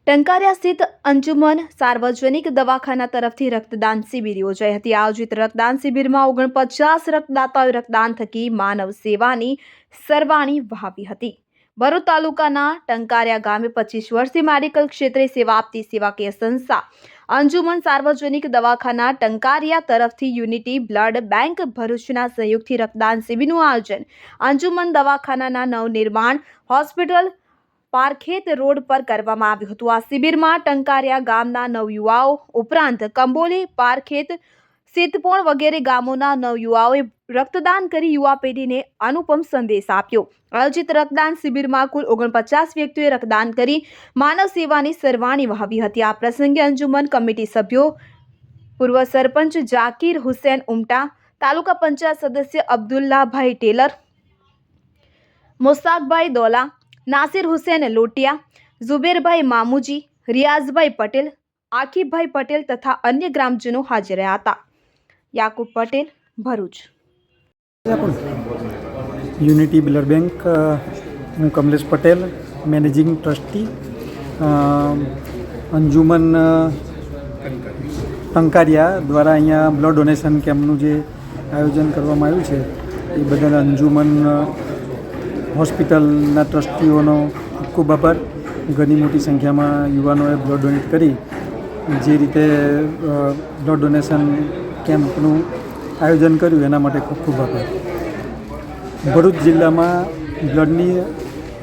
ટંકારિયા સ્થિત અંજુમન સાર્વજનિક દવાખાના તરફથી રક્તદાન શિબિર યોજાઈ હતી। આયોજિત રક્તદાન શિબિરમાં 49 રક્તદાતાઓએ રક્તદાન થકી માનવ સેવાની સરવાણી વહાવી હતી। ભરૂચ તાલુકાના ટંકારિયા ગામે 25 વર્ષથી મેડિકલ ક્ષેત્રે સેવા આપતી સેવાકીય સંસ્થા અંજુમન સાર્વજનિક દવાખાના ટંકારિયા તરફથી યુનિટી બ્લડ બેંક ભરૂચના સહયોગથી રક્તદાન શિબિરનું આયોજન અંજુમન દવાખાનાના નવનિર્માણ હોસ્પિટલ પારખેત રોડ પર કરવામાં આવ્યું હતું। આ શિબિરમાં ટંકારિયા ગામના નવયુવાઓ ઉપરાંત કંબોલી, પારખેત, સિતપોણ વગેરે ગામોના નવયુવાઓએ રક્તદાન કરી યુવા પેઢીને અનુપમ સંદેશ આપ્યો। આયોજિત રક્તદાન શિબિરમાં કુલ 49 વ્યક્તિઓએ રક્તદાન કરી માનવ સેવાની સરવાણી વહાવી હતી। આ પ્રસંગે અંજુમન કમિટી સભ્યો પૂર્વ સરપંચ જાકીર હુસૈન ઉમટા, તાલુકા પંચાયત સદસ્ય અબ્દુલ્લાભાઈ ટેલર, મુસ્તાકભાઈ દોલા, નાસિર હુસૈન લોટિયા, ઝુબેરભાઈ મામુજી, રિયાઝભાઈ પટેલ, આકીબભાઈ પટેલ તથા અન્ય ગ્રામજનો હાજર રહ્યા હતા। Yakub Patel, Bharuch. Unity blood bank, હું કમલેશ પટેલ, મેનેજિંગ ટ્રસ્ટી, અંજુમન ટંકારિયા દ્વારા અહીંયા બ્લડ ડોનેશન કેમ્પનું જે આયોજન કરવામાં આવ્યું છે એ બદલ અંજુમન હોસ્પિટલના ટ્રસ્ટીઓનો ખૂબ આભાર। ઘણી મોટી સંખ્યામાં યુવાનોએ બ્લડ ડોનેટ કરી જે રીતે બ્લડ ડોનેશન કેમ્પનું આયોજન કર્યું એના માટે ખૂબ ખૂબ આભાર। ભરૂચ જિલ્લામાં બ્લડની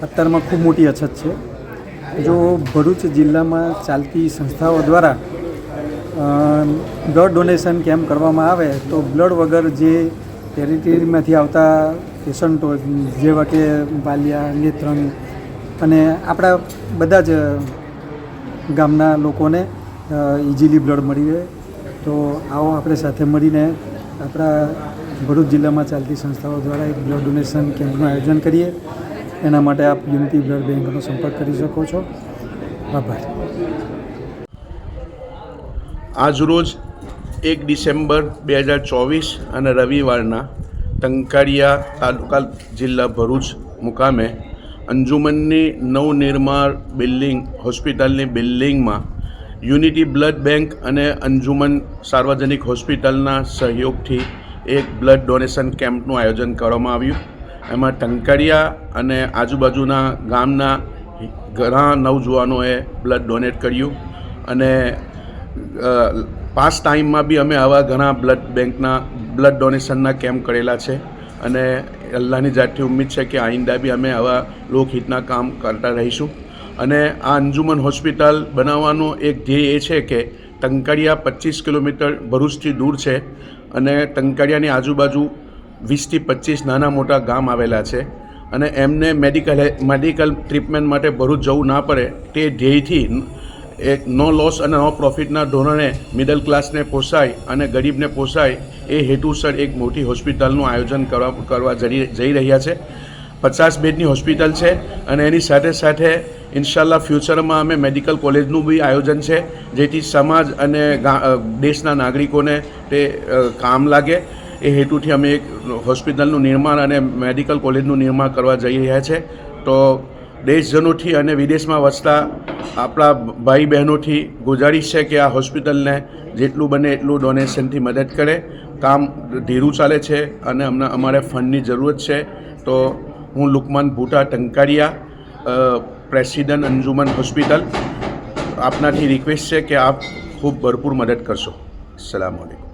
અત્યારમાં ખૂબ મોટી અછત છે। જો ભરૂચ જિલ્લામાં ચાલતી સંસ્થાઓ દ્વારા બ્લડ ડોનેશન કેમ્પ કરવામાં આવે તો બ્લડ વગર જે ટેરિટરીમાંથી આવતા પેશન્ટો જેવા કે બાલિયા, નેત્રંગ અને આપણા બધા જ ગામના લોકોને ઇઝીલી બ્લડ મળી રહે। તો આવો આપણે સાથે મળીને આપણા ભરૂચ જિલ્લામાં ચાલતી સંસ્થાઓ દ્વારા એક બ્લડ ડોનેશન કેમ્પનું આયોજન કરીએ। એના માટે આપ યુનિટી બ્લડ બેંકનો સંપર્ક કરી શકો છો। આભાર। આજરોજ 1 ડિસેમ્બર 2024 અને રવિવારના ટંકારિયા તાલુકા જિલ્લા ભરૂચ મુકામે અંજુમનની નવનિર્માણ બિલ્ડિંગ હોસ્પિટલની બિલ્ડિંગમાં યુનિટી બ્લડ બેંક અને અંજુમન સાર્વજનિક હોસ્પિટલના સહયોગથી એક બ્લડ ડોનેશન કેમ્પનું આયોજન કરવામાં આવ્યું। એમાં ટંકારિયા અને આજુબાજુના ગામના ઘણા નવજુવાનોએ બ્લડ ડોનેટ કર્યું અને પાસ્ટ ટાઈમમાં બી અમે આવા ઘણા બ્લડ ડોનેશનના કેમ્પ કરેલા છે અને અલ્લાહની જાતથી ઉમ્મીદ છે કે આઈંદા બી અમે આવા લોકહિતના કામ કરતા રહીશું। અને આ અંજુમન હોસ્પિટલ બનાવવાનો એક ધ્યેય એ છે કે ટંકારિયા 25 કિલોમીટર ભરૂચથી દૂર છે અને ટંકારિયાની આજુબાજુ 20 થી 25 નાના મોટા ગામ આવેલા છે અને એમને મેડિકલ ટ્રીટમેન્ટ માટે ભરૂચ જવું ના પડે તે ધ્યેયથી એક નો લોસ અને નો પ્રોફિટના ધોરણે મિડલ ક્લાસને પોસાય અને ગરીબને પોસાય એ હેતુસર એક મોટી હોસ્પિટલનું આયોજન કરવા જઈ રહ્યા છે। 50 બેડની હોસ્પિટલ છે અને એની સાથે સાથે ઇન્શાલ્લાહ ફ્યુચરમાં અમે મેડિકલ કોલેજનું બી આયોજન છે જેથી સમાજ અને દેશના નાગરિકોને તે કામ લાગે। એ હેતુથી અમે એક હોસ્પિટલનું નિર્માણ અને મેડિકલ કોલેજનું નિર્માણ કરવા જઈ રહ્યા છે। તો દેશજનોથી અને વિદેશમાં વસતા આપણા ભાઈ બહેનોથી ગુજારિશ છે કે આ હોસ્પિટલને જેટલું બને એટલું ડોનેશનથી મદદ કરે। કામ ધીરું ચાલે છે અને અમારે ફંડની જરૂરત છે। તો હું લુકમાન ભૂટા ટંકારિયા, પ્રેસિડેન્ટ અંજુમન હોસ્પિટલ, આપનાથી રિક્વેસ્ટ છે કે આપ ખૂબ ભરપૂર મદદ કરશો। અસ્સલામુ અલૈકુમ।